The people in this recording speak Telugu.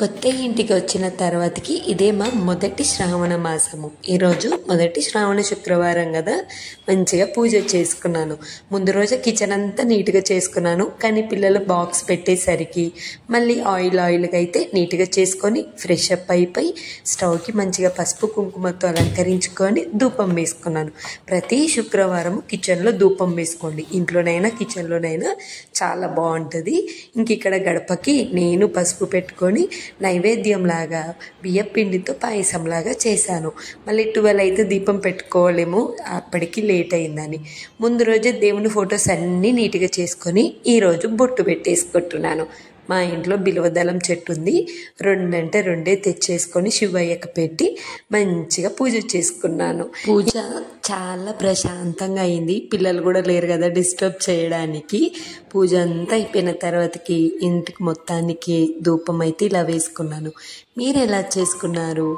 కొత్త ఇంటికి వచ్చిన తర్వాతకి ఇదే మా మొదటి శ్రావణ మాసము. ఈరోజు మొదటి శ్రావణ శుక్రవారం కదా, మంచిగా పూజ చేసుకున్నాను. ముందు రోజు కిచెన్ అంతా నీట్గా చేసుకున్నాను, కానీ పిల్లలు బాక్స్ పెట్టేసరికి మళ్ళీ ఆయిల్గా అయితే నీట్గా చేసుకొని ఫ్రెష్ అప్ అయిపోయి స్టవ్కి మంచిగా పసుపు కుంకుమతో అలంకరించుకొని ధూపం వేసుకున్నాను. ప్రతి శుక్రవారం కిచెన్లో ధూపం వేసుకోండి, ఇంట్లోనైనా కిచెన్లోనైనా చాలా బాగుంటుంది. ఇంక ఇక్కడ గడపకి నేను పసుపు పెట్టుకొని నైవేద్యంలాగా బియ్యం పిండితో పాయసంలాగా చేశాను. మళ్ళీ 12 అయితే దీపం పెట్టుకోలేము, అప్పటికి లేట్ అయిందని ముందు రోజే దేవుని ఫొటోస్ అన్నీ నీట్గా చేసుకొని ఈరోజు బొట్టు పెట్టేసుకుంటున్నాను. మా ఇంట్లో బిల్వదళం చెట్టు ఉంది, 2 అంటే 2 తెచ్చేసుకొని శివయ్యకు పెట్టి మంచిగా పూజ చేసుకున్నాను. పూజ చాలా ప్రశాంతంగా అయింది, పిల్లలు కూడా లేరు కదా డిస్టర్బ్ చేయడానికి. పూజ అంతా అయిపోయిన తర్వాతకి ఇంటికి మొత్తానికి ధూపం అయితే ఇలా వేసుకున్నాను. మీరు ఎలా చేసుకున్నారు?